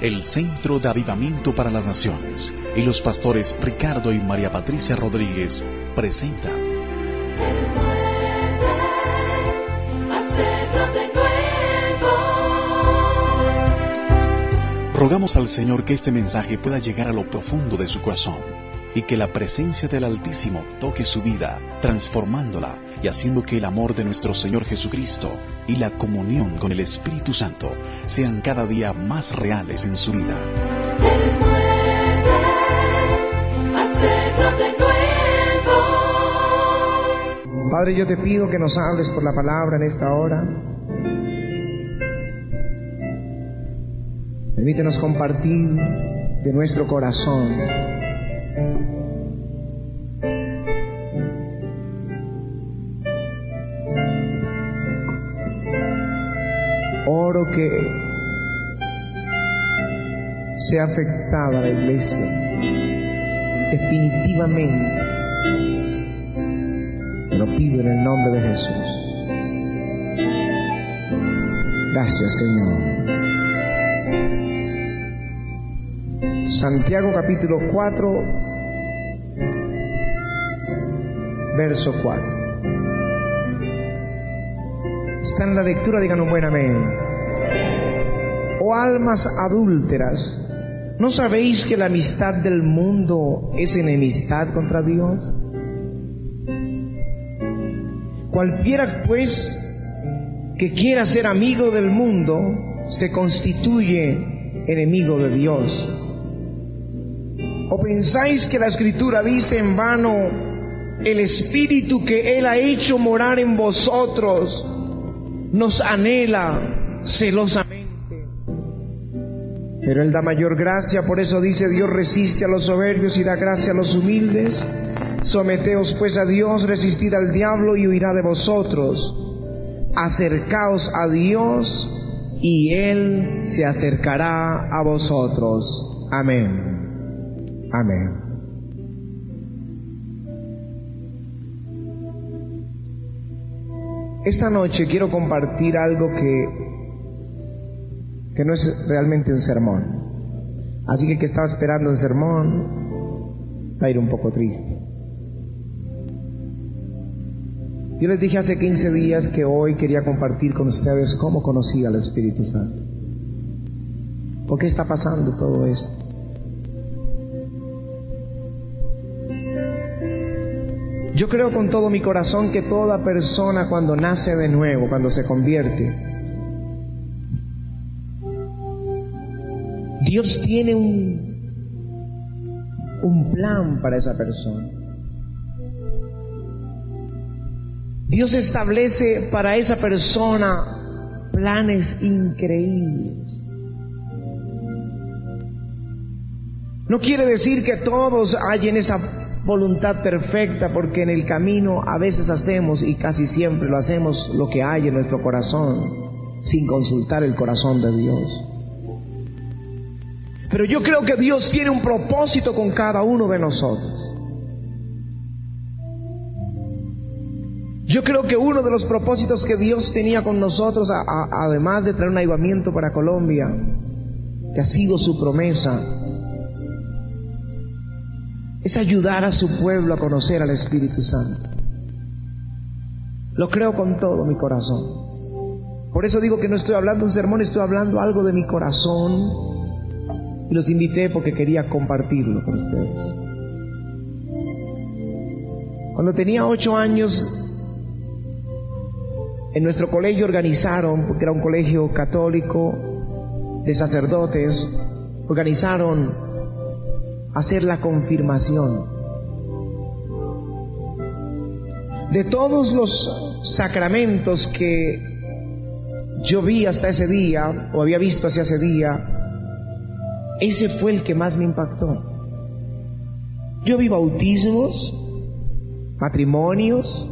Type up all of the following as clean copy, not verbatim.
el Centro de Avivamiento para las Naciones y los pastores Ricardo y María Patricia Rodríguez presentan Rogamos al Señor que este mensaje pueda llegar a lo profundo de su corazón y que la presencia del Altísimo toque su vida, transformándola y haciendo que el amor de nuestro Señor Jesucristo y la comunión con el Espíritu Santo sean cada día más reales en su vida. Él puede hacerlo de nuevo. Padre, yo te pido que nos hables por la palabra en esta hora. Permítenos compartir de nuestro corazón. Oro que sea afectada la iglesia definitivamente. Te lo pido en el nombre de Jesús. Gracias, Señor. Santiago capítulo 4, verso 4. Está en la lectura, digan un buen amén. Oh almas adúlteras, ¿no sabéis que la amistad del mundo es enemistad contra Dios? Cualquiera pues que quiera ser amigo del mundo se constituye enemigo de Dios. ¿O pensáis que la Escritura dice en vano, el Espíritu que Él ha hecho morar en vosotros nos anhela celosamente? Pero Él da mayor gracia, por eso dice, Dios resiste a los soberbios y da gracia a los humildes. Someteos pues a Dios, resistid al diablo y huirá de vosotros. Acercaos a Dios y Él se acercará a vosotros. Amén. Amén. Esta noche quiero compartir algo que no es realmente un sermón. Así que el que estaba esperando un sermón va a ir un poco triste. Yo les dije hace 15 días que hoy quería compartir con ustedes cómo conocí al Espíritu Santo. ¿Por qué está pasando todo esto? Yo creo con todo mi corazón que toda persona cuando nace de nuevo, cuando se convierte, Dios tiene un plan para esa persona. Dios establece para esa persona planes increíbles. No quiere decir que todos hallen esa voluntad perfecta, porque en el camino a veces hacemos, y casi siempre lo hacemos, lo que hay en nuestro corazón, sin consultar el corazón de Dios. Pero yo creo que Dios tiene un propósito con cada uno de nosotros. Yo creo que uno de los propósitos que Dios tenía con nosotros, además de traer un avivamiento para Colombia, que ha sido su promesa, es ayudar a su pueblo a conocer al Espíritu Santo. Lo creo con todo mi corazón. Por eso digo que no estoy hablando un sermón, estoy hablando algo de mi corazón. Y los invité porque quería compartirlo con ustedes. Cuando tenía 8 años, en nuestro colegio organizaron, porque era un colegio católico de sacerdotes, organizaron hacer la confirmación. De todos los sacramentos que yo vi hasta ese día, o había visto hacia ese día, ese fue el que más me impactó. Yo vi bautismos, matrimonios,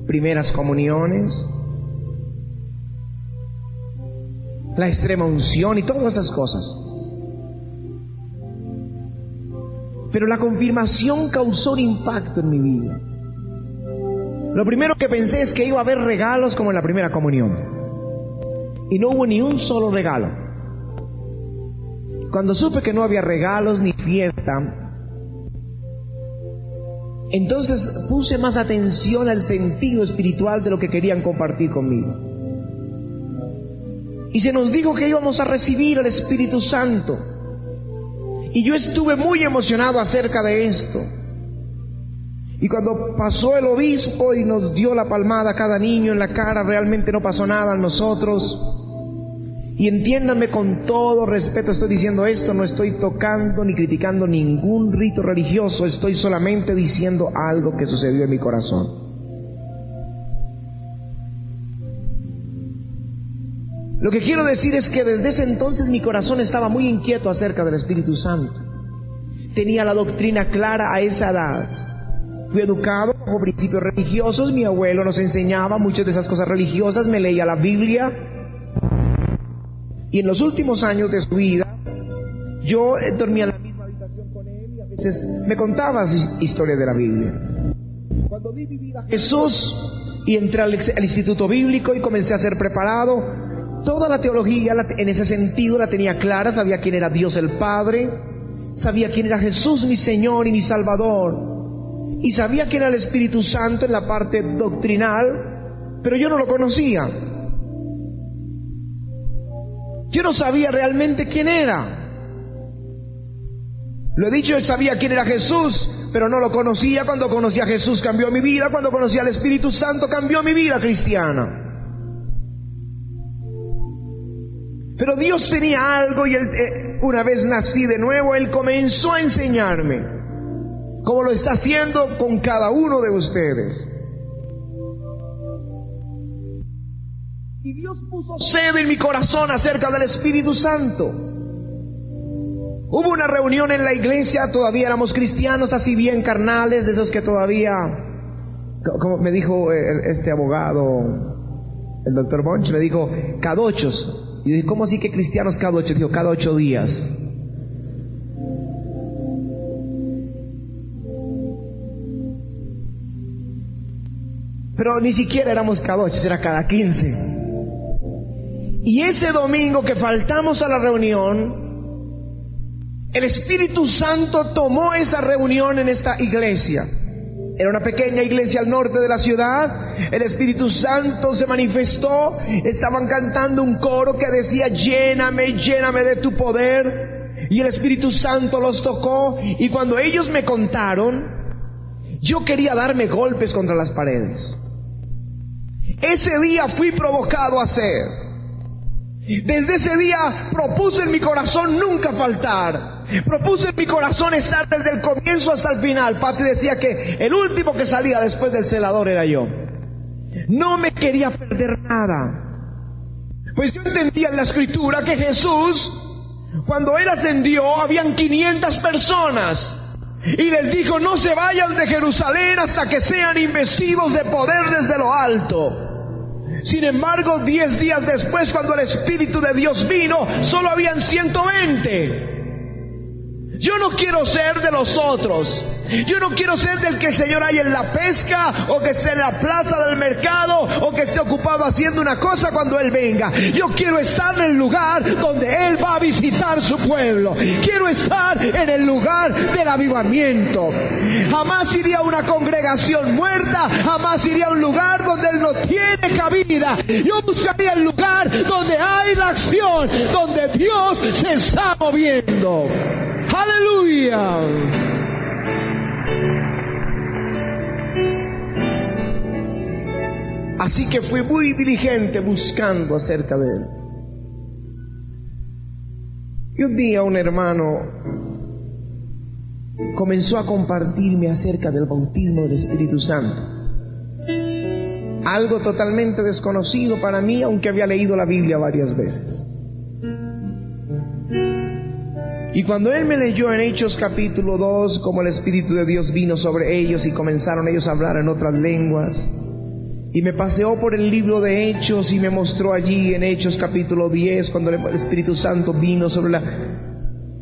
primeras comuniones, la extrema unción y todas esas cosas. Pero la confirmación causó un impacto en mi vida. Lo primero que pensé es que iba a haber regalos como en la primera comunión. Y no hubo ni un solo regalo. Cuando supe que no había regalos ni fiesta, entonces puse más atención al sentido espiritual de lo que querían compartir conmigo. Y se nos dijo que íbamos a recibir al Espíritu Santo. Y yo estuve muy emocionado acerca de esto. Y cuando pasó el obispo y nos dio la palmada a cada niño en la cara, realmente no pasó nada a nosotros. Y entiéndanme, con todo respeto estoy diciendo esto, no estoy tocando ni criticando ningún rito religioso, estoy solamente diciendo algo que sucedió en mi corazón. Lo que quiero decir es que desde ese entonces mi corazón estaba muy inquieto acerca del Espíritu Santo. Tenía la doctrina clara a esa edad. Fui educado bajo principios religiosos, mi abuelo nos enseñaba muchas de esas cosas religiosas, me leía la Biblia. Y en los últimos años de su vida, yo dormía en la misma habitación con él y a veces me contaba historias de la Biblia. Cuando di mi vida a Jesús y entré al instituto bíblico y comencé a ser preparado, toda la teología en ese sentido la tenía clara, sabía quién era Dios el Padre, sabía quién era Jesús mi Señor y mi Salvador, y sabía quién era el Espíritu Santo en la parte doctrinal, pero yo no lo conocía. Yo no sabía realmente quién era. Lo he dicho, yo sabía quién era Jesús, pero no lo conocía. Cuando conocí a Jesús cambió mi vida. Cuando conocí al Espíritu Santo cambió mi vida cristiana. Pero Dios tenía algo y una vez nací de nuevo, Él comenzó a enseñarme, como lo está haciendo con cada uno de ustedes. Y Dios puso sed en mi corazón acerca del Espíritu Santo. Hubo una reunión en la iglesia, todavía éramos cristianos así bien carnales, de esos que todavía, como me dijo este abogado, el doctor Bonch, me dijo, cadochos. Y yo dije, ¿cómo así que cristianos cadochos? Dijo, cada 8 días. Pero ni siquiera éramos cada 8, era cada 15. Y ese domingo que faltamos a la reunión, el Espíritu Santo tomó esa reunión en esta iglesia. Era una pequeña iglesia al norte de la ciudad. El Espíritu Santo se manifestó. Estaban cantando un coro que decía, lléname, lléname de tu poder. Y el Espíritu Santo los tocó. Y cuando ellos me contaron, yo quería darme golpes contra las paredes. Ese día fui provocado a hacer. Desde ese día propuse en mi corazón nunca faltar. Propuse en mi corazón estar desde el comienzo hasta el final. Pati decía que el último que salía después del celador era yo. No me quería perder nada. Pues yo entendía en la Escritura que Jesús, cuando Él ascendió, habían 500 personas. Y les dijo, no se vayan de Jerusalén hasta que sean investidos de poder desde lo alto. Sin embargo, 10 días después, cuando el Espíritu de Dios vino, solo habían 120. Yo no quiero ser de los otros. Yo no quiero ser del que el Señor hay en la pesca, o que esté en la plaza del mercado, o que esté ocupado haciendo una cosa cuando Él venga. Yo quiero estar en el lugar donde Él va a visitar su pueblo. Quiero estar en el lugar del avivamiento. Jamás iría a una congregación muerta, jamás iría a un lugar donde Él no tiene cabida. Yo buscaría el lugar donde hay la acción, donde Dios se está moviendo. ¡Aleluya! Así que fui muy diligente buscando acerca de Él. Y un día un hermano comenzó a compartirme acerca del bautismo del Espíritu Santo. Algo totalmente desconocido para mí, aunque había leído la Biblia varias veces. Y cuando él me leyó en Hechos capítulo 2, como el Espíritu de Dios vino sobre ellos y comenzaron ellos a hablar en otras lenguas, y me paseó por el libro de Hechos y me mostró allí en Hechos capítulo 10, cuando el Espíritu Santo vino sobre la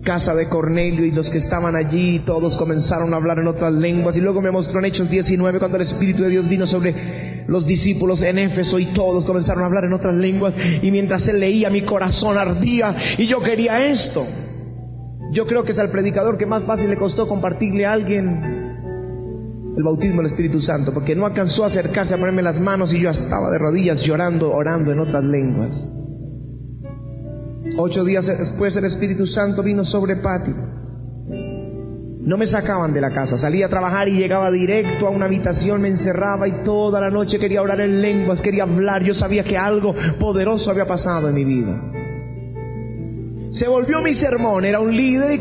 casa de Cornelio y los que estaban allí, todos comenzaron a hablar en otras lenguas. Y luego me mostró en Hechos 19, cuando el Espíritu de Dios vino sobre los discípulos en Éfeso y todos comenzaron a hablar en otras lenguas. Y mientras él leía, mi corazón ardía y yo quería esto. Yo creo que es al predicador que más fácil le costó compartirle a alguien el bautismo del Espíritu Santo, porque no alcanzó a acercarse a ponerme las manos y yo estaba de rodillas llorando, orando en otras lenguas. 8 días después el Espíritu Santo vino sobre Patti. No me sacaban de la casa, salía a trabajar y llegaba directo a una habitación, me encerraba y toda la noche quería orar en lenguas, quería hablar. Yo sabía que algo poderoso había pasado en mi vida. Se volvió mi sermón, era un líder y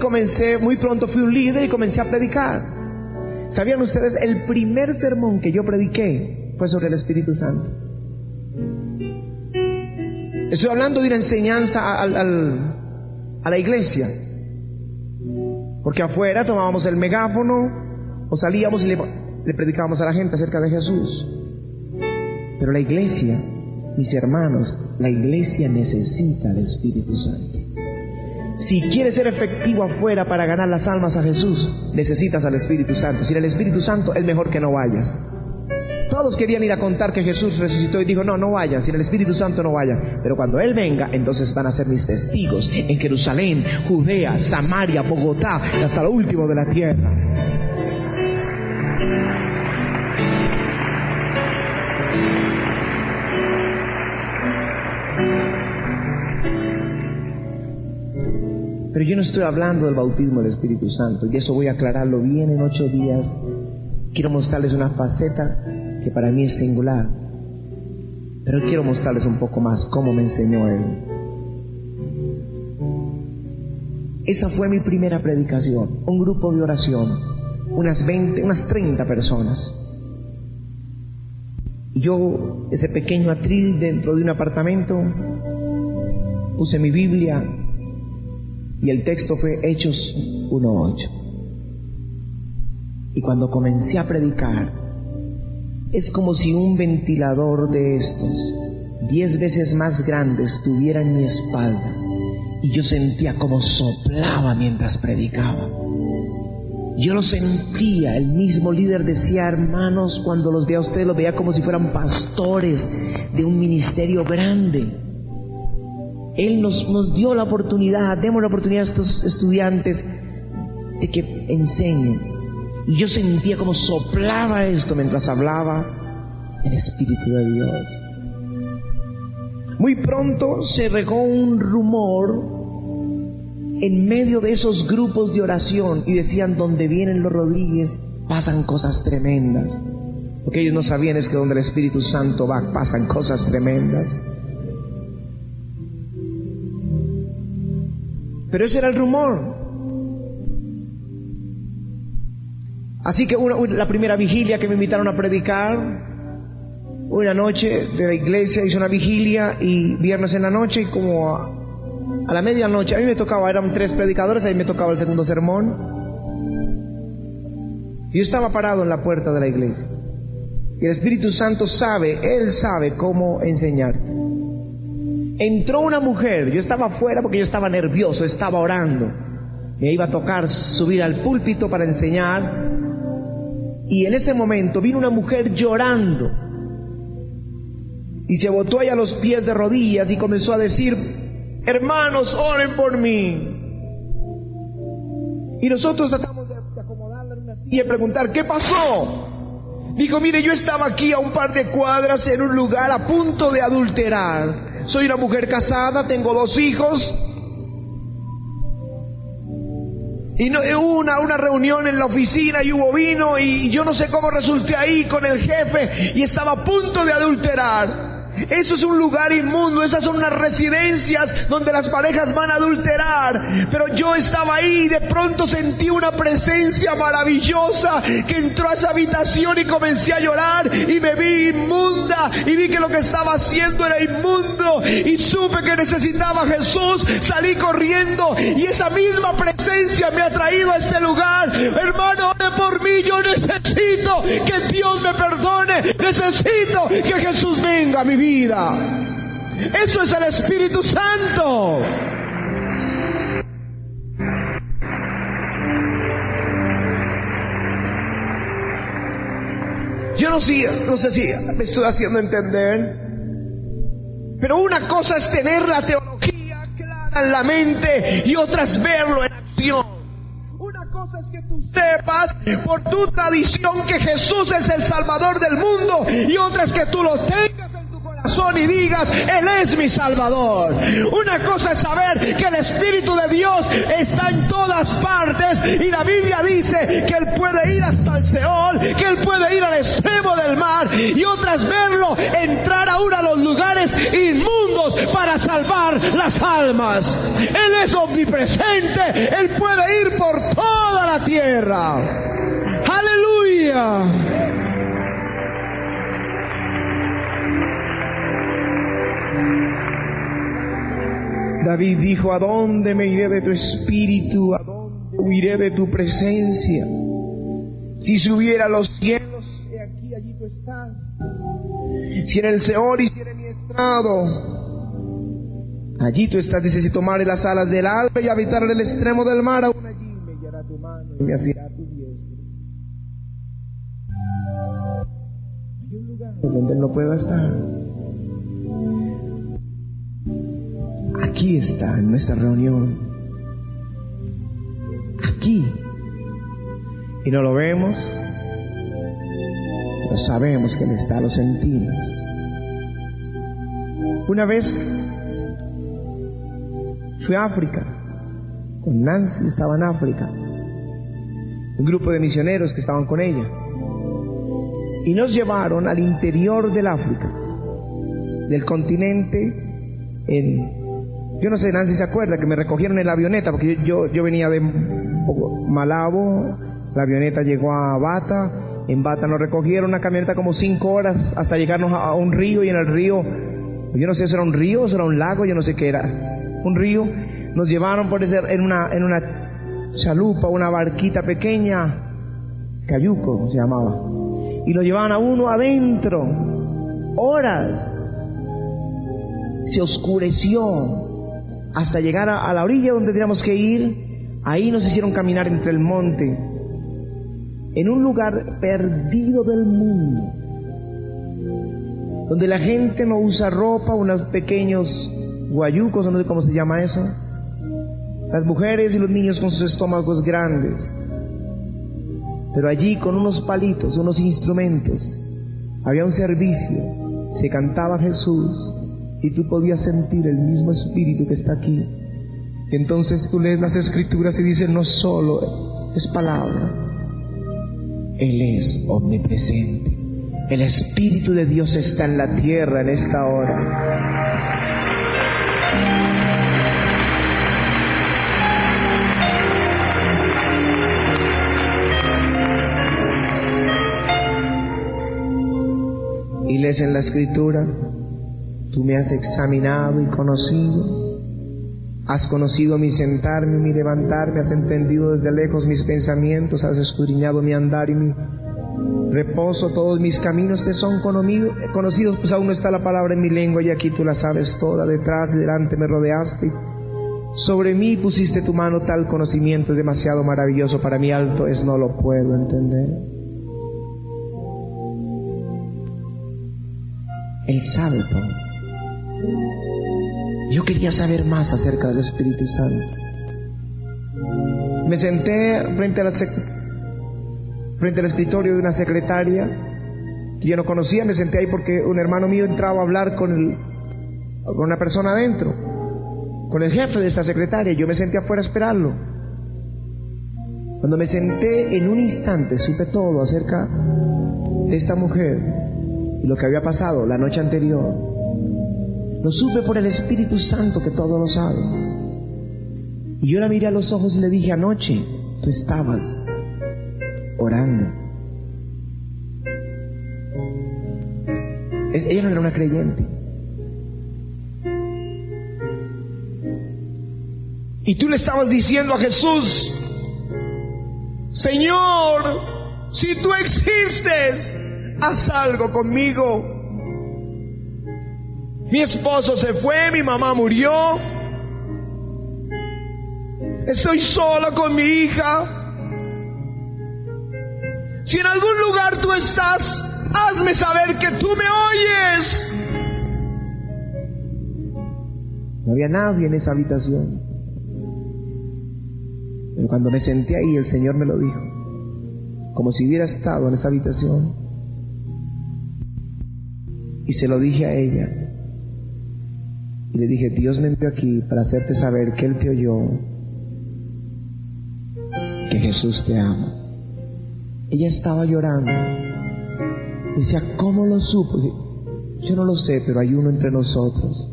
muy pronto fui un líder y comencé a predicar. ¿Sabían ustedes? El primer sermón que yo prediqué fue sobre el Espíritu Santo. Estoy hablando de una enseñanza a la iglesia. Porque afuera tomábamos el megáfono o salíamos y le predicábamos a la gente acerca de Jesús. Pero la iglesia, mis hermanos, la iglesia necesita al Espíritu Santo. Si quieres ser efectivo afuera para ganar las almas a Jesús, necesitas al Espíritu Santo. Sin el Espíritu Santo es mejor que no vayas. Todos querían ir a contar que Jesús resucitó y dijo, no vayan, sin el Espíritu Santo no vayan. Pero cuando Él venga, entonces van a ser mis testigos en Jerusalén, Judea, Samaria, Bogotá, y hasta lo último de la tierra. Pero yo no estoy hablando del bautismo del Espíritu Santo, y eso voy a aclararlo bien en 8 días. Quiero mostrarles una faceta que para mí es singular, pero quiero mostrarles un poco más cómo me enseñó Él. Esa fue mi primera predicación, un grupo de oración, unas 30 personas. Yo, ese pequeño atril dentro de un apartamento, puse mi Biblia y el texto fue Hechos 1:8. Y cuando comencé a predicar, es como si un ventilador de estos 10 veces más grande estuviera en mi espalda y yo sentía como soplaba mientras predicaba. Yo lo sentía. El mismo líder decía, hermanos, cuando los veía a ustedes, los veía como si fueran pastores de un ministerio grande. Él nos dio la oportunidad, demos la oportunidad a estos estudiantes de que enseñen. Y yo sentía como soplaba esto mientras hablaba el Espíritu de Dios. Muy pronto se regó un rumor en medio de esos grupos de oración y decían, donde vienen los Rodríguez pasan cosas tremendas. Lo que ellos no sabían es que donde el Espíritu Santo va pasan cosas tremendas. Pero ese era el rumor. Así que la primera vigilia que me invitaron a predicar, una noche de la iglesia hice una vigilia y viernes en la noche, y como a la medianoche, a mí me tocaba, eran 3 predicadores, a mí me tocaba el segundo sermón. Yo estaba parado en la puerta de la iglesia y el Espíritu Santo Él sabe cómo enseñarte. Entró una mujer, yo estaba afuera porque yo estaba nervioso, estaba orando, me iba a tocar subir al púlpito para enseñar. Y en ese momento vino una mujer llorando y se botó ahí a los pies de rodillas y comenzó a decir, hermanos, oren por mí. Y nosotros tratamos de acomodarla en una silla y preguntar, ¿qué pasó? Dijo, mire, yo estaba aquí a un par de cuadras en un lugar a punto de adulterar. Soy una mujer casada, tengo 2 hijos. Y hubo una reunión en la oficina y hubo vino y yo no sé cómo resulté ahí con el jefe y estaba a punto de adulterar. Eso es un lugar inmundo, esas son unas residencias donde las parejas van a adulterar. Pero yo estaba ahí y de pronto sentí una presencia maravillosa que entró a esa habitación y comencé a llorar y me vi inmunda y vi que lo que estaba haciendo era inmundo y supe que necesitaba a Jesús, salí corriendo y esa misma presencia me ha traído a este lugar. Hermano, ore por mí, yo necesito que Dios me perdone, necesito que Jesús venga a mi vida. Eso es el Espíritu Santo. Yo no sé si me estoy haciendo entender, pero una cosa es tener la teología clara en la mente y otra es verlo en acción. tradición. Una cosa es que tú sepas por tu tradición que Jesús es el Salvador del mundo, y otra es que tú lo tengas en tu corazón y digas, Él es mi Salvador. Una cosa es saber que el Espíritu de Dios está en todas partes, y la Biblia dice que Él puede ir hasta el Seol, que Él puede ir al extremo del mar, y otra es verlo entrar aún a los lugares inmundos para salvar las almas. Él es omnipresente, Él puede ir por toda la tierra. ¡Aleluya! David dijo, ¿a dónde me iré de tu espíritu? ¿A dónde huiré de tu presencia? Si subiera a los cielos, he aquí, allí tú estás. Si en el Seol hiciere mi estrado, allí tú estás. Dice, si tomare las alas del alba y habitar en el extremo del mar, aún allí me guiará tu mano y me asirá tu diestra. Hay un lugar donde Él no pueda estar. Aquí está, en nuestra reunión. Aquí. Y no lo vemos, pero sabemos que Él está, lo sentimos. Una vez fui a África, con Nancy, estaba en África, un grupo de misioneros que estaban con ella, y nos llevaron al interior del África, del continente. Yo no sé, Nancy se acuerda que me recogieron en la avioneta, porque yo venía de Malabo, la avioneta llegó a Bata, en Bata nos recogieron una camioneta como 5 horas hasta llegarnos a un río, y en el río, yo no sé si era un río o si era un lago, yo no sé qué era, un río. Nos llevaron por ser en una chalupa, una barquita pequeña, cayuco se llamaba, y lo llevaban a uno adentro, horas. Se oscureció hasta llegar a la orilla donde teníamos que ir. Ahí nos hicieron caminar entre el monte, en un lugar perdido del mundo, donde la gente no usa ropa, unos pequeños guayucos, no sé cómo se llama eso, las mujeres y los niños con sus estómagos grandes, pero allí con unos palitos, unos instrumentos, había un servicio, se cantaba Jesús, y tú podías sentir el mismo espíritu que está aquí. Y entonces tú lees las escrituras y dices, no solo es palabra, Él es omnipresente. El Espíritu de Dios está en la tierra en esta hora. Y lees en la escritura, tú me has examinado y conocido. Has conocido mi sentarme y mi levantarme, has entendido desde lejos mis pensamientos, has escudriñado mi andar y mi reposo, todos mis caminos te son conocidos, pues aún no está la palabra en mi lengua, y aquí tú la sabes toda, detrás y delante me rodeaste. Sobre mí pusiste tu mano, tal conocimiento es demasiado maravilloso para mí, alto es, no lo puedo entender. Él sabe todo. Yo quería saber más acerca del Espíritu Santo. Me senté frente al escritorio de una secretaria que yo no conocía. Me senté ahí porque un hermano mío entraba a hablar con una persona adentro, con el jefe de esta secretaria. Yo me senté afuera a esperarlo. Cuando me senté, en un instante supe todo acerca de esta mujer y lo que había pasado la noche anterior. Lo supe por el Espíritu Santo, que todo lo sabe. Y yo la miré a los ojos y le dije, anoche tú estabas orando. Ella no era una creyente. Y tú le estabas diciendo a Jesús, Señor, si tú existes, haz algo conmigo. Mi esposo se fue, mi mamá murió, estoy sola con mi hija. Si en algún lugar tú estás, hazme saber que tú me oyes. No había nadie en esa habitación. Pero cuando me senté ahí, el Señor me lo dijo, como si hubiera estado en esa habitación. Y se lo dije a ella. Y le dije, Dios me envió aquí para hacerte saber que Él te oyó, que Jesús te ama. Ella estaba llorando. Decía, ¿cómo lo supo? Yo no lo sé, pero hay uno entre nosotros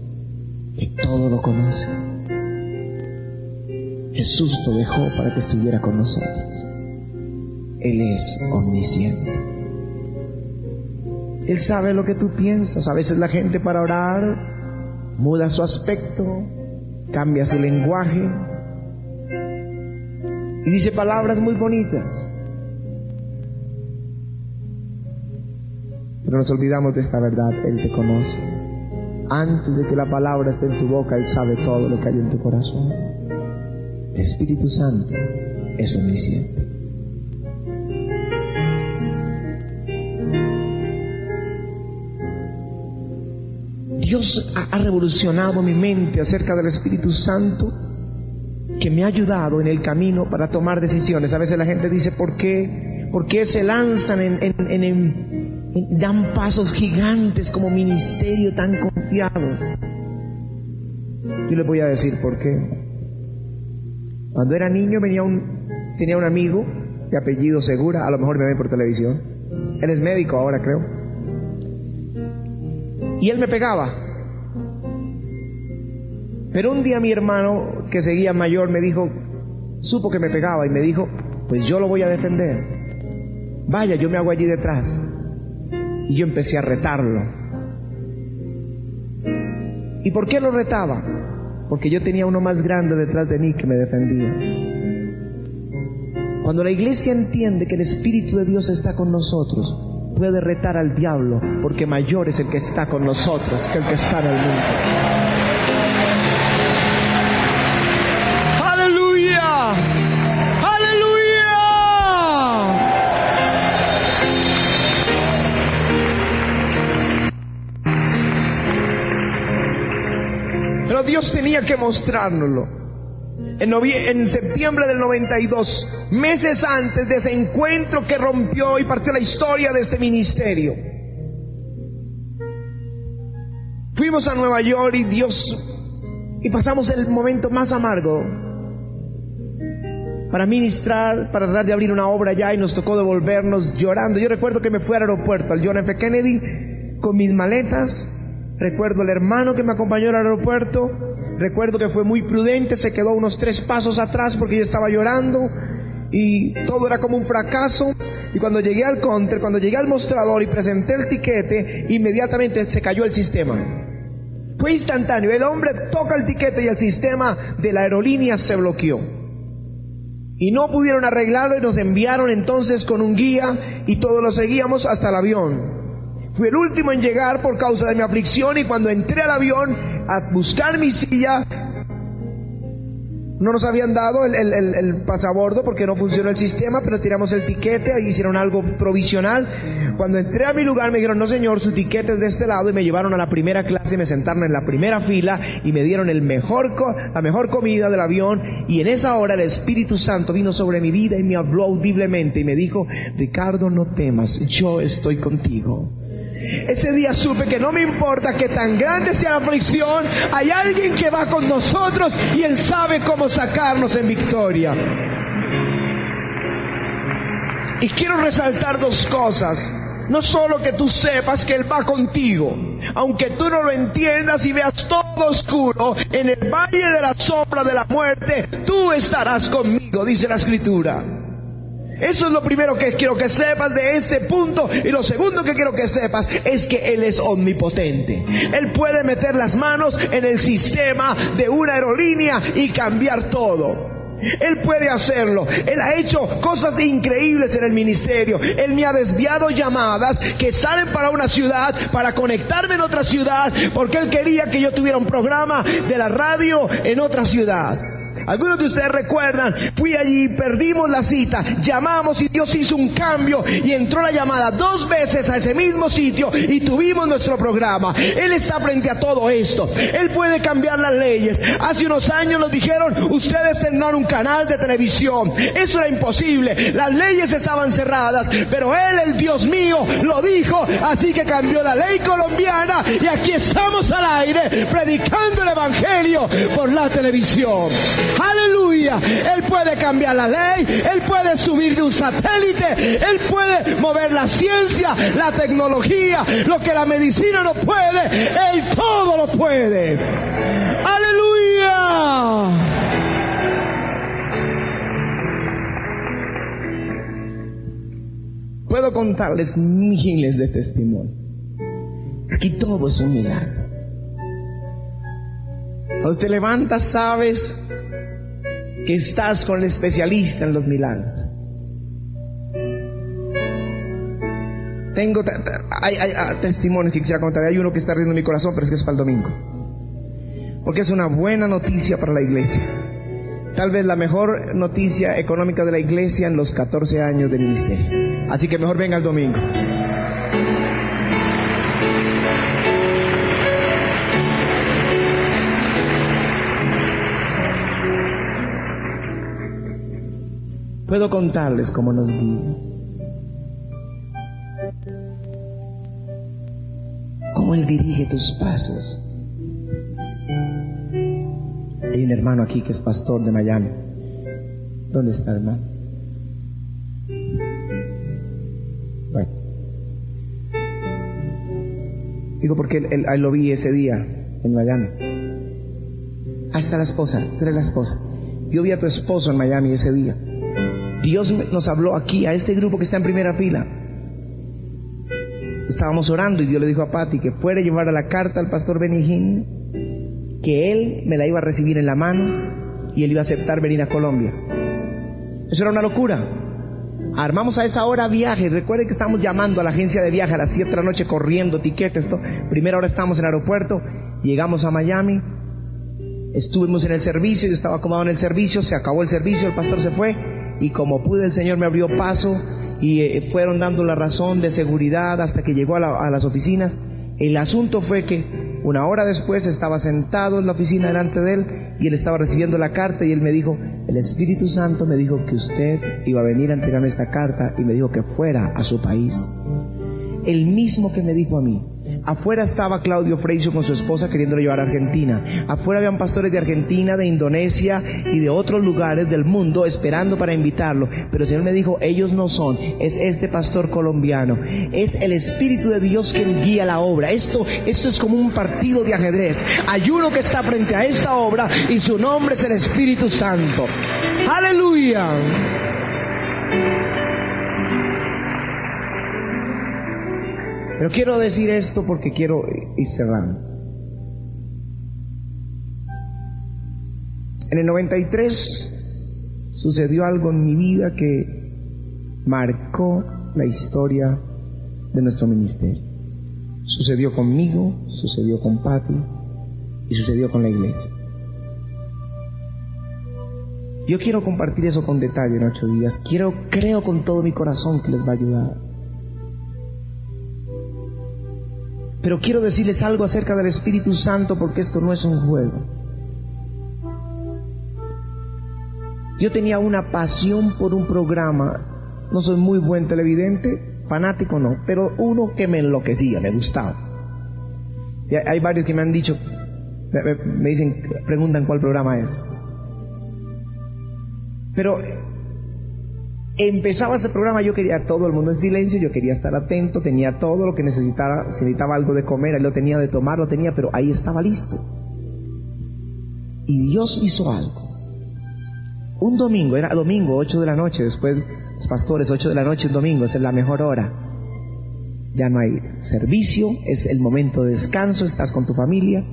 que todo lo conoce. Jesús lo dejó para que estuviera con nosotros. Él es omnisciente. Él sabe lo que tú piensas. A veces la gente para orar muda su aspecto, cambia su lenguaje y dice palabras muy bonitas. Pero nos olvidamos de esta verdad. Él te conoce. Antes de que la palabra esté en tu boca, Él sabe todo lo que hay en tu corazón. El Espíritu Santo es omnisciente. Dios ha revolucionado mi mente acerca del Espíritu Santo, que me ha ayudado en el camino para tomar decisiones. A veces la gente dice, ¿por qué se lanzan dan pasos gigantes como ministerio tan confiados? Yo les voy a decir por qué. Cuando era niño tenía un amigo de apellido Segura, a lo mejor me ven por televisión. Él es médico ahora, creo. Y él me pegaba. Pero un día mi hermano, que seguía mayor, supo que me pegaba y me dijo, pues yo lo voy a defender. Vaya, yo me hago allí detrás. Y yo empecé a retarlo. ¿Y por qué lo retaba? Porque yo tenía uno más grande detrás de mí que me defendía. Cuando la iglesia entiende que el Espíritu de Dios está con nosotros, puede retar al diablo, porque mayor es el que está con nosotros que el que está en el mundo. ¡Aleluya! ¡Aleluya! Pero Dios tenía que mostrárnoslo. En septiembre del 92, meses antes de ese encuentro que rompió y partió la historia de este ministerio, fuimos a Nueva York y pasamos el momento más amargo para ministrar, para tratar de abrir una obra allá, y nos tocó devolvernos llorando. Yo recuerdo que me fui al aeropuerto, al John F. Kennedy, con mis maletas. Recuerdo el hermano que me acompañó al aeropuerto. Recuerdo que fue muy prudente, se quedó unos 3 pasos atrás porque yo estaba llorando y todo era como un fracaso. Y cuando llegué al counter, cuando llegué al mostrador y presenté el tiquete, inmediatamente se cayó el sistema. Fue instantáneo. El hombre toca el tiquete y el sistema de la aerolínea se bloqueó. Y no pudieron arreglarlo y nos enviaron entonces con un guía y todos lo seguíamos hasta el avión. Fui el último en llegar por causa de mi aflicción, y cuando entré al avión a buscar mi silla, no nos habían dado el pasabordo porque no funcionó el sistema, pero tiramos el tiquete, hicieron algo provisional. Cuando entré a mi lugar me dijeron, no señor, su tiquete es de este lado, y me llevaron a la primera clase, me sentaron en la primera fila y me dieron la mejor comida del avión. Y en esa hora el Espíritu Santo vino sobre mi vida y me habló audiblemente y me dijo, Ricardo, no temas, yo estoy contigo. Ese día supe que no me importa que tan grande sea la aflicción, hay alguien que va con nosotros y Él sabe cómo sacarnos en victoria. Y quiero resaltar 2 cosas. No solo que tú sepas que Él va contigo, aunque tú no lo entiendas y veas todo oscuro, en el valle de la sombra de la muerte, tú estarás conmigo, dice la Escritura. Eso es lo primero que quiero que sepas de este punto. Y lo segundo que quiero que sepas es que Él es omnipotente. Él puede meter las manos en el sistema de una aerolínea y cambiar todo. Él puede hacerlo. Él ha hecho cosas increíbles en el ministerio. Él me ha desviado llamadas que salen para una ciudad, para conectarme en otra ciudad, porque Él quería que yo tuviera un programa de la radio en otra ciudad. Algunos de ustedes recuerdan, fui allí, perdimos la cita, llamamos y Dios hizo un cambio y entró la llamada 2 veces a ese mismo sitio y tuvimos nuestro programa. Él está frente a todo esto. Él puede cambiar las leyes. Hace unos años nos dijeron, ustedes tendrán un canal de televisión. Eso era imposible. Las leyes estaban cerradas, pero Él, el Dios mío, lo dijo, así que cambió la ley colombiana y aquí estamos al aire predicando el Evangelio por la televisión. ¡Aleluya! Él puede cambiar la ley, Él puede subir de un satélite, Él puede mover la ciencia, la tecnología, lo que la medicina no puede, Él todo lo puede. ¡Aleluya! Puedo contarles miles de testimonios. Aquí todo es un milagro. Cuando te levantas sabes que estás con el especialista en los milagros. Hay testimonios que quisiera contar. Hay uno que está ardiendo en mi corazón, pero es que es para el domingo. Porque es una buena noticia para la iglesia. Tal vez la mejor noticia económica de la iglesia en los 14 años de ministerio. Así que mejor venga el domingo. Puedo contarles cómo nos guía, cómo Él dirige tus pasos. Hay un hermano aquí que es pastor de Miami. ¿Dónde está, hermano? Bueno, digo porque él lo vi ese día en Miami. Ahí está la esposa, tú eres la esposa. Yo vi a tu esposo en Miami ese día. Dios nos habló aquí a este grupo que está en primera fila. Estábamos orando y Dios le dijo a Patti que fuera a llevar a la carta al pastor Benigín, que él me la iba a recibir en la mano y él iba a aceptar venir a Colombia. Eso era una locura. Armamos a esa hora viaje. Recuerden que estábamos llamando a la agencia de viaje a las 7 de la noche, corriendo tiquetes. Primera hora estábamos en el aeropuerto, llegamos a Miami, estuvimos en el servicio, yo estaba acomodado en el servicio, se acabó el servicio, el pastor se fue y como pude el Señor me abrió paso y fueron dando la razón de seguridad hasta que llegó a las oficinas. El asunto fue que 1 hora después estaba sentado en la oficina delante de él y él estaba recibiendo la carta y él me dijo, el Espíritu Santo me dijo que usted iba a venir a entregarme esta carta y me dijo que fuera a su país. El mismo que me dijo a mí. Afuera estaba Claudio Freixo con su esposa queriéndolo llevar a Argentina. Afuera habían pastores de Argentina, de Indonesia y de otros lugares del mundo esperando para invitarlo. Pero el Señor me dijo, ellos no son, es este pastor colombiano. Es el Espíritu de Dios que guía la obra. Esto es como un partido de ajedrez. Hay uno que está frente a esta obra y su nombre es el Espíritu Santo. ¡Aleluya! Pero quiero decir esto porque quiero ir cerrando. En el 93 sucedió algo en mi vida que marcó la historia de nuestro ministerio. Sucedió conmigo, sucedió con Patti y sucedió con la iglesia. Yo quiero compartir eso con detalle en 8 días. Creo con todo mi corazón que les va a ayudar. Pero quiero decirles algo acerca del Espíritu Santo porque esto no es un juego. Yo tenía una pasión por un programa. No soy muy buen televidente, fanático no, pero uno que me enloquecía, me gustaba. Y hay varios que me han dicho, me dicen, preguntan cuál programa es. Pero empezaba ese programa, yo quería todo el mundo en silencio, yo quería estar atento, tenía todo lo que necesitaba, si necesitaba algo de comer, ahí lo tenía, de tomar, lo tenía, pero ahí estaba listo. Y Dios hizo algo. Un domingo, era domingo, 8 de la noche, después los pastores, 8 de la noche, un domingo, esa es la mejor hora. Ya no hay servicio, es el momento de descanso, estás con tu familia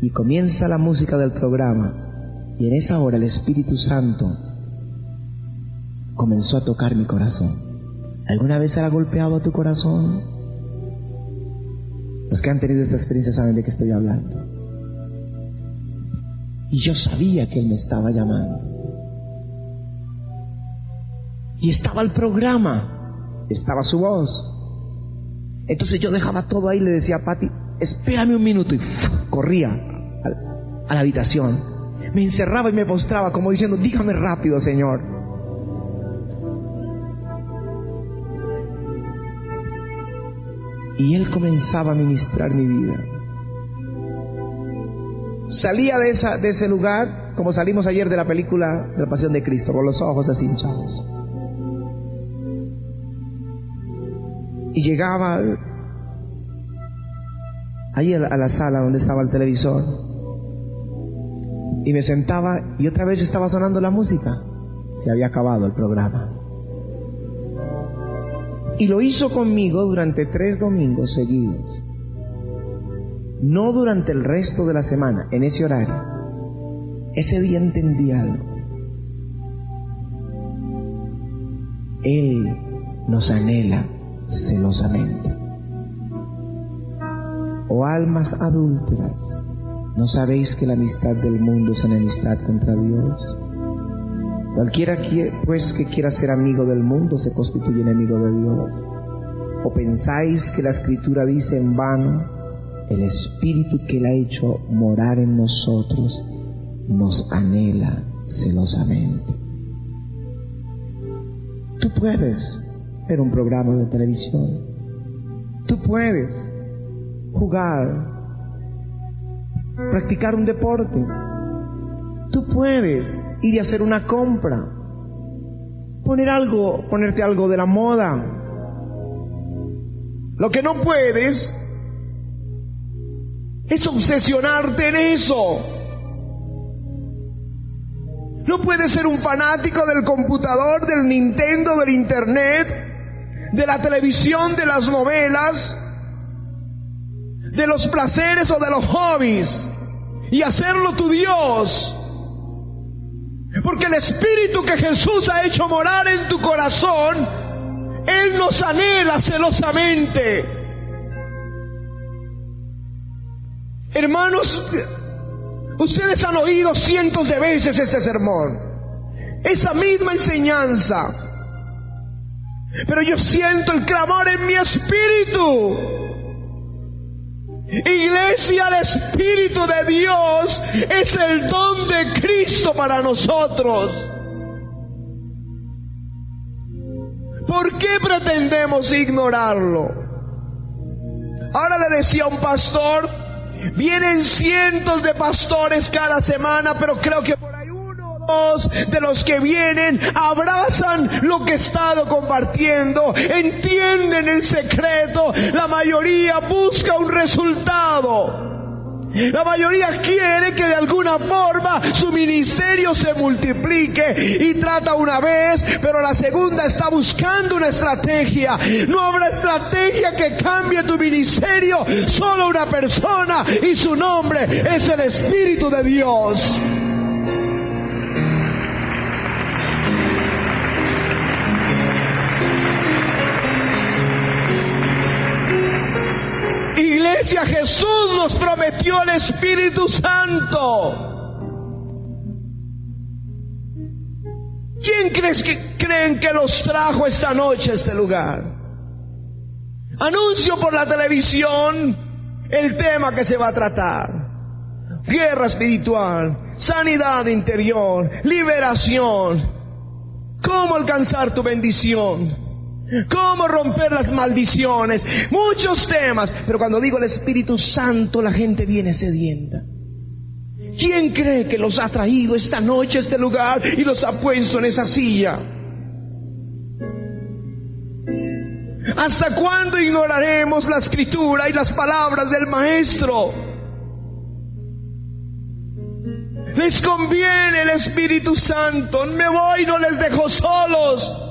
y comienza la música del programa. Y en esa hora el Espíritu Santo comenzó a tocar mi corazón. ¿Alguna vez se ha golpeado tu corazón? Los que han tenido esta experiencia saben de qué estoy hablando. Y yo sabía que Él me estaba llamando. Y estaba el programa, estaba su voz. Entonces yo dejaba todo ahí y le decía a Pati, espérame un minuto, y corría a la habitación. Me encerraba y me postraba como diciendo, dígame rápido, Señor. Y Él comenzaba a ministrar mi vida. Salía de ese lugar como salimos ayer de la película de la Pasión de Cristo, con los ojos así hinchados. Y llegaba ahí a la sala donde estaba el televisor y me sentaba y otra vez estaba sonando la música. Se había acabado el programa. Y lo hizo conmigo durante 3 domingos seguidos. No durante el resto de la semana, en ese horario. Ese día entendí algo. Él nos anhela celosamente. Oh almas adúlteras, ¿no sabéis que la amistad del mundo es enemistad contra Dios? Cualquiera pues que quiera ser amigo del mundo se constituye enemigo de Dios. ¿O pensáis que la Escritura dice en vano, el Espíritu que Él ha hecho morar en nosotros nos anhela celosamente? Tú puedes ver un programa de televisión, tú puedes jugar, practicar un deporte, tú puedes ir y hacer una compra, ponerte algo de la moda. Lo que no puedes es obsesionarte en eso. No puedes ser un fanático del computador, del Nintendo, del internet, de la televisión, de las novelas, de los placeres o de los hobbies, y hacerlo tu Dios. Porque el Espíritu que Jesús ha hecho morar en tu corazón, Él nos anhela celosamente. Hermanos, ustedes han oído cientos de veces este sermón, esa misma enseñanza, pero yo siento el clamor en mi espíritu. Iglesia, el Espíritu de Dios es el don de Cristo para nosotros. ¿Por qué pretendemos ignorarlo? Ahora le decía a un pastor, vienen cientos de pastores cada semana, pero creo que por ahí 1 o 2 de los que vienen abrazan lo que he estado compartiendo, entienden el secreto. La mayoría busca un resultado. La mayoría quiere que de alguna forma su ministerio se multiplique y trata una vez, pero la segunda está buscando una estrategia. No habrá estrategia que cambie tu ministerio, solo una persona, y su nombre es el Espíritu de Dios. Iglesia, Jesús nos prometió el Espíritu Santo. ¿Quién creen que los trajo esta noche a este lugar? Anuncio por la televisión el tema que se va a tratar: guerra espiritual, sanidad interior, liberación, cómo alcanzar tu bendición, cómo romper las maldiciones, muchos temas. Pero cuando digo el Espíritu Santo, la gente viene sedienta. ¿Quién cree que los ha traído esta noche a este lugar y los ha puesto en esa silla? ¿Hasta cuándo ignoraremos la Escritura y las palabras del Maestro? Les conviene el Espíritu Santo. Me voy, no les dejo solos.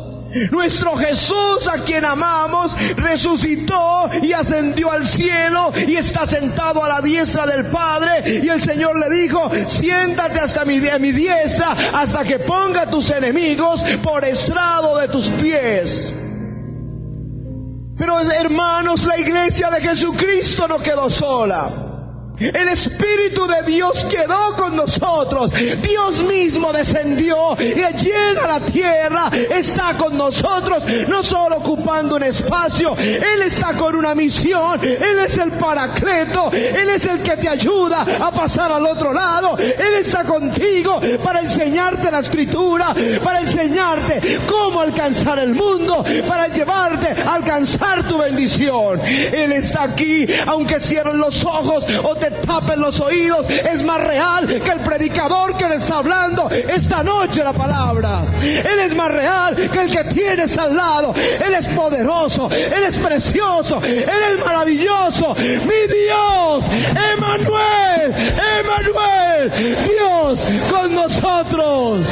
Nuestro Jesús, a quien amamos, resucitó y ascendió al cielo y está sentado a la diestra del Padre, y el Señor le dijo: siéntate a mi diestra hasta que ponga a tus enemigos por estrado de tus pies. Pero hermanos, la iglesia de Jesucristo no quedó sola. El Espíritu de Dios quedó con nosotros. Dios mismo descendió y llena la tierra. Está con nosotros, no solo ocupando un espacio. Él está con una misión. Él es el Paracleto. Él es el que te ayuda a pasar al otro lado. Él está contigo para enseñarte la Escritura, para enseñarte cómo alcanzar el mundo, para llevarte a alcanzar tu bendición. Él está aquí, aunque cierren los ojos o te tapen los oídos. Es más real que el predicador que le está hablando esta noche la palabra. Él es más real que el que tienes al lado. Él es poderoso, Él es precioso, Él es maravilloso. Mi Dios, Emmanuel, Emmanuel, Dios con nosotros.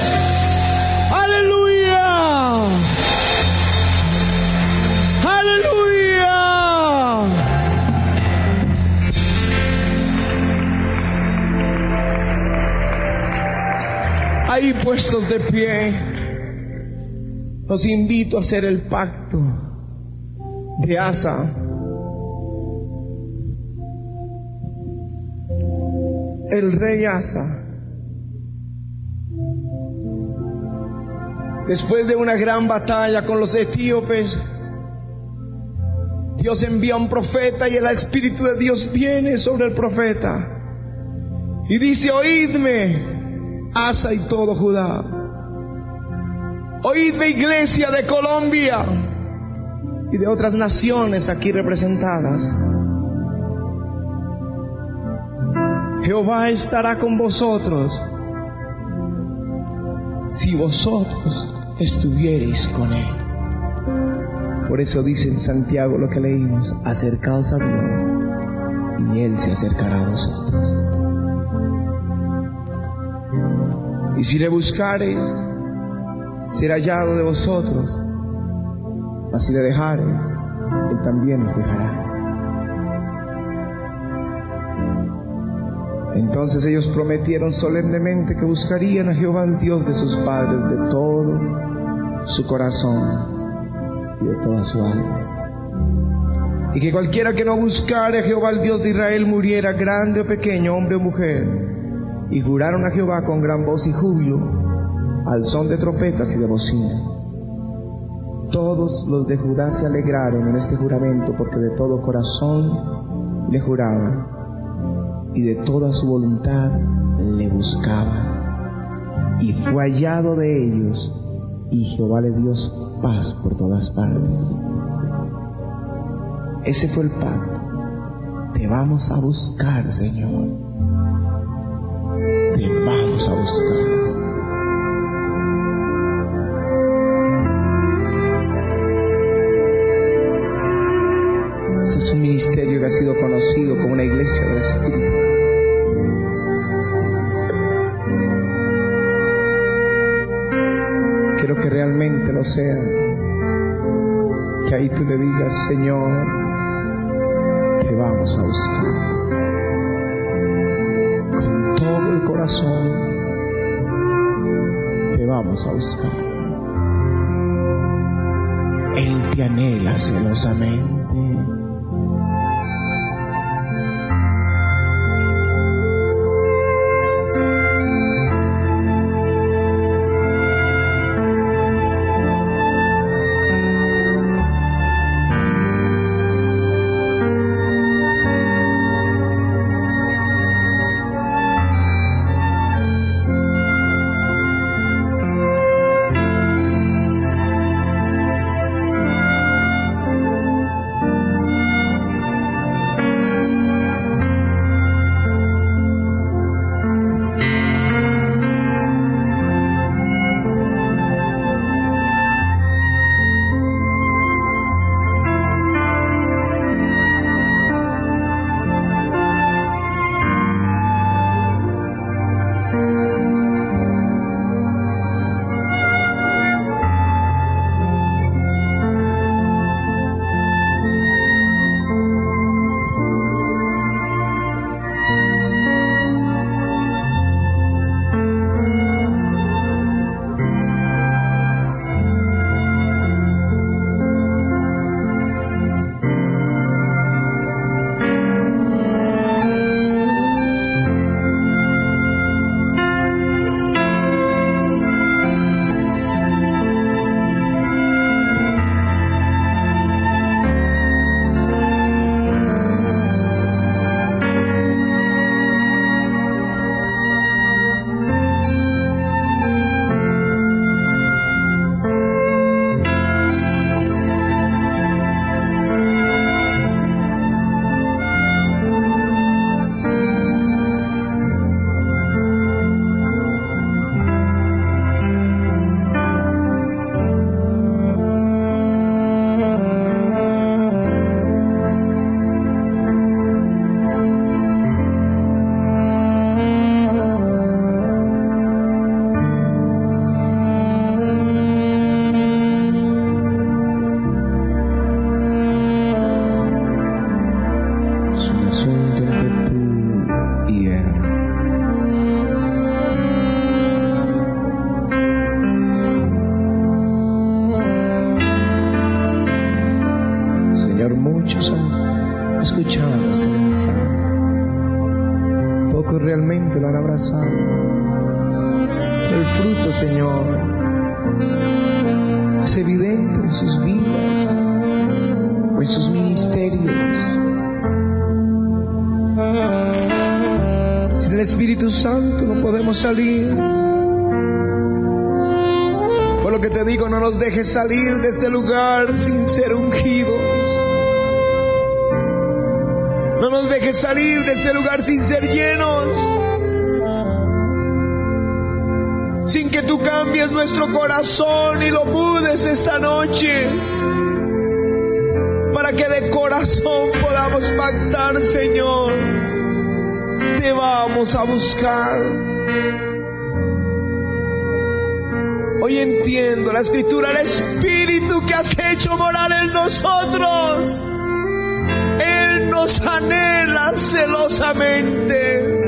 Aleluya, aleluya. Ahí puestos de pie, los invito a hacer el pacto de Asa. El rey Asa, después de una gran batalla con los etíopes, Dios envía a un profeta y el Espíritu de Dios viene sobre el profeta y dice: oídme, Asa y todo Judá, oídme, iglesia de Colombia y de otras naciones aquí representadas. Jehová estará con vosotros si vosotros estuviereis con Él. Por eso dice en Santiago lo que leímos: acercaos a Dios y Él se acercará a vosotros. Y si le buscareis, será hallado de vosotros, mas si le dejareis, Él también os dejará. Entonces ellos prometieron solemnemente que buscarían a Jehová, el Dios de sus padres, de todo su corazón y de toda su alma, y que cualquiera que no buscare a Jehová, el Dios de Israel, muriera, grande o pequeño, hombre o mujer. Y juraron a Jehová con gran voz y júbilo, al son de trompetas y de bocina. Todos los de Judá se alegraron en este juramento, porque de todo corazón le juraban y de toda su voluntad le buscaban. Y fue hallado de ellos, y Jehová le dio paz por todas partes. Ese fue el pacto. Te vamos a buscar, Señor. Te vamos a buscar. Este es un ministerio que ha sido conocido como una iglesia del Espíritu. Quiero que realmente lo sea. Que ahí tú le digas: Señor, te vamos a buscar. Todo el corazón te vamos a buscar. Él te anhela celosamente. ¿Cuántos realmente lo han abrazado? El fruto, Señor, es evidente en sus vidas, en sus ministerios. Sin el Espíritu Santo no podemos salir. Por lo que te digo, no nos dejes salir de este lugar sin ser ungidos. No nos dejes salir de este lugar sin ser llenos. Sin que tú cambies nuestro corazón y lo mudes esta noche. Para que de corazón podamos pactar, Señor. Te vamos a buscar. Hoy entiendo la Escritura, el Espíritu que has hecho morar en nosotros. Él nos anhela celosamente.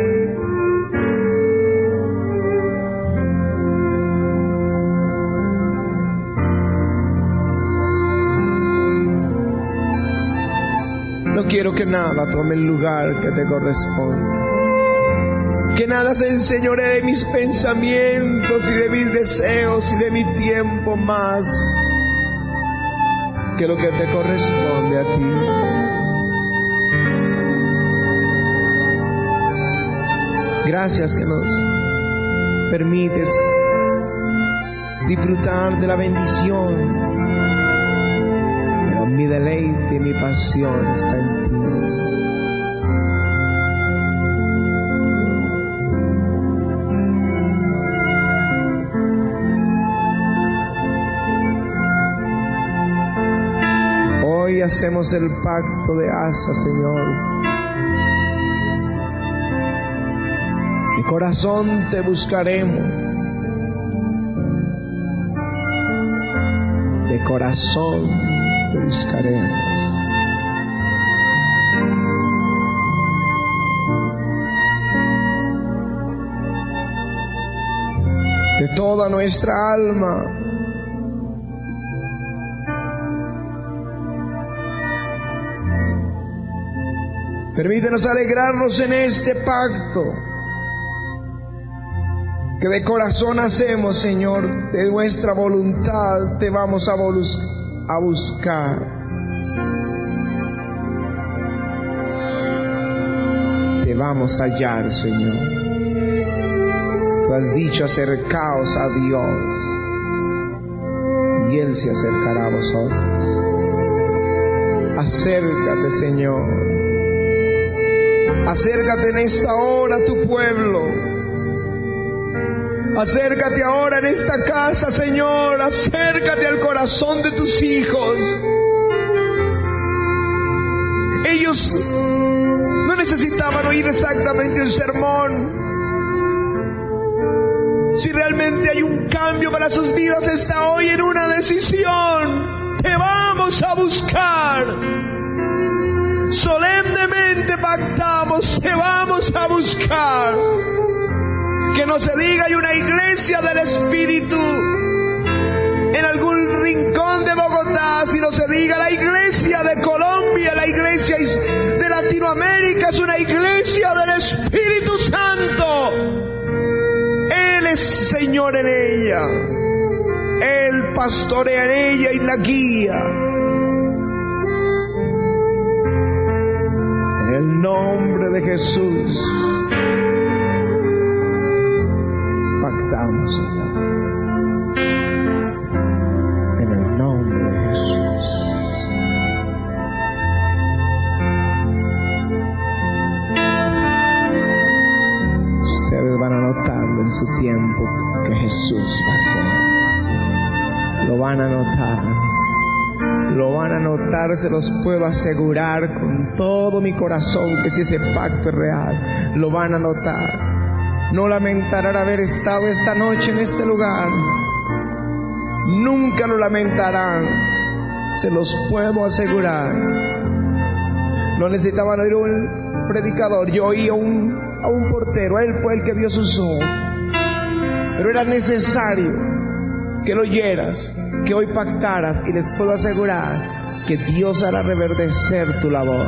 No quiero que nada tome el lugar que te corresponde. Que nada se enseñoree de mis pensamientos y de mis deseos y de mi tiempo más que lo que te corresponde a ti. Gracias que nos permites disfrutar de la bendición, pero mi deleite y mi pasión está en ti. Hoy hacemos el pacto de Asa, Señor. De corazón te buscaremos. De corazón te buscaremos. De toda nuestra alma. Permítenos alegrarnos en este pacto que de corazón hacemos, Señor. De nuestra voluntad te vamos a buscar. Te vamos a hallar, Señor. Tú has dicho: acercaos a Dios y Él se acercará a vosotros. Acércate, Señor. Acércate en esta hora a tu pueblo. Acércate ahora en esta casa, Señor. Acércate al corazón de tus hijos. Ellos no necesitaban oír exactamente un sermón. Si realmente hay un cambio para sus vidas, está hoy en una decisión. Te vamos a buscar. Solemnemente pactamos, te vamos a buscar. Que no se diga hay una iglesia del Espíritu en algún rincón de Bogotá, sino se diga la iglesia de Colombia, la iglesia de Latinoamérica es una iglesia del Espíritu Santo. Él es Señor en ella. Él pastorea en ella y la guía. En el nombre de Jesús pactamos, Señor. En el nombre de Jesús. Ustedes van a notarlo en su tiempo que Jesús va a hacer. Lo van a notar. Lo van a notar, se los puedo asegurar con todo mi corazón que si ese pacto es real, lo van a notar. No lamentarán haber estado esta noche en este lugar. Nunca lo lamentarán, se los puedo asegurar. No necesitaban oír un predicador, yo oí a un portero, él fue el que dio sus ojos. Pero era necesario que lo oyeras, que hoy pactaras, y les puedo asegurar que Dios hará reverdecer tu labor.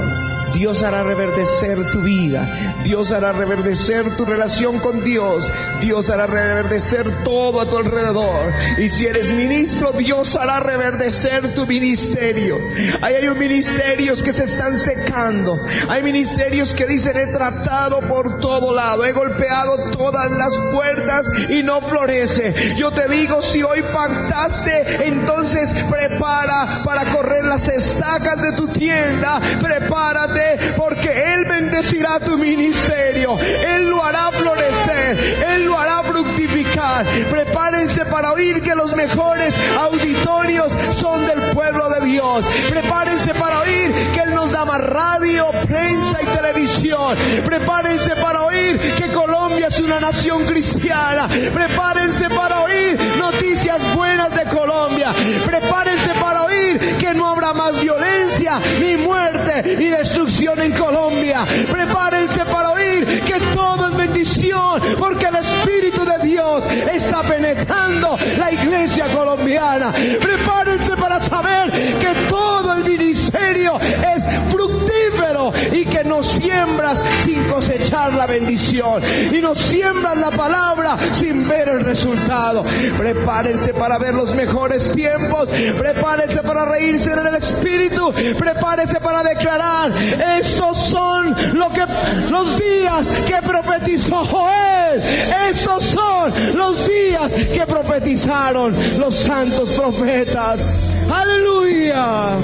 Dios hará reverdecer tu vida. Dios hará reverdecer tu relación con Dios. Dios hará reverdecer todo a tu alrededor. Y si eres ministro, Dios hará reverdecer tu ministerio. Ahí hay ministerios que se están secando. Hay ministerios que dicen: he tratado por todo lado, he golpeado todas las puertas y no florece. Yo te digo, si hoy pactaste, entonces prepara para correr las estacas de tu tienda. Prepárate, porque Él bendecirá tu ministerio. Él lo hará florecer, Él lo hará fructificar. Prepárense para oír que los mejores auditorios son del pueblo de Dios. Prepárense para oír que Él nos da más radio, prensa y televisión. Prepárense para oír que Colombia es una nación cristiana. Prepárense para oír noticias buenas de Colombia. Prepárense para oír que no habrá más violencia, ni muerte, ni destrucción en Colombia. Prepárense para oír que todo es bendición, porque el Espíritu de Dios está penetrando la iglesia colombiana. Prepárense para saber que todo el ministerio es fructífero y que no siembras sin cosechar la bendición, y no siembras la palabra sin ver el resultado. Prepárense para ver los mejores tiempos. Prepárense para reírse en el Espíritu. Prepárense para declarar: estos son los días que profetizó Joel. Estos son los días que profetizaron los santos profetas. Aleluya.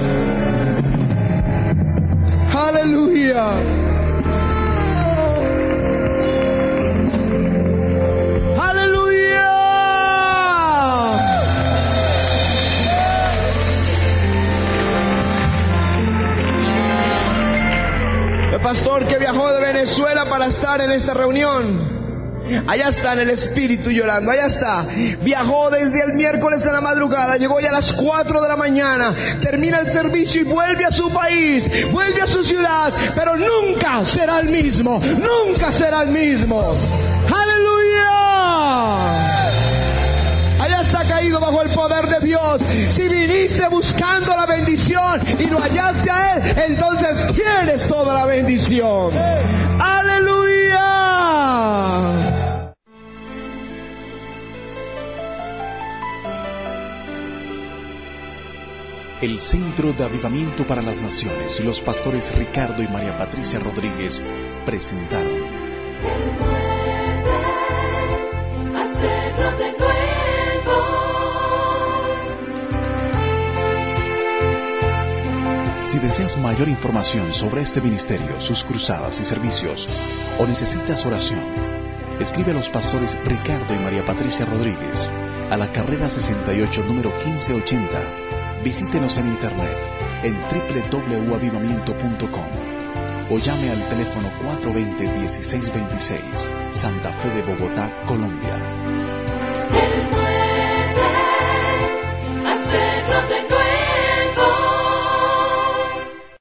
Aleluya. Aleluya. El pastor que viajó de Venezuela para estar en esta reunión, allá está en el Espíritu llorando, allá está. Viajó desde el miércoles en la madrugada, llegó ya a las 4 de la mañana, termina el servicio y vuelve a su país, vuelve a su ciudad, pero nunca será el mismo, nunca será el mismo. ¡Aleluya! Allá está caído bajo el poder de Dios. Si viniste buscando la bendición y no hallaste a Él, entonces tienes toda la bendición. ¡Aleluya! El Centro de Avivamiento para las Naciones y los pastores Ricardo y María Patricia Rodríguez presentaron Él puede hacerlo de nuevo. Si deseas mayor información sobre este ministerio, sus cruzadas y servicios, o necesitas oración, escribe a los pastores Ricardo y María Patricia Rodríguez a la carrera 68, número 1580. Visítenos en internet en www.avivamiento.com o llame al teléfono 420-1626, Santa Fe de Bogotá, Colombia.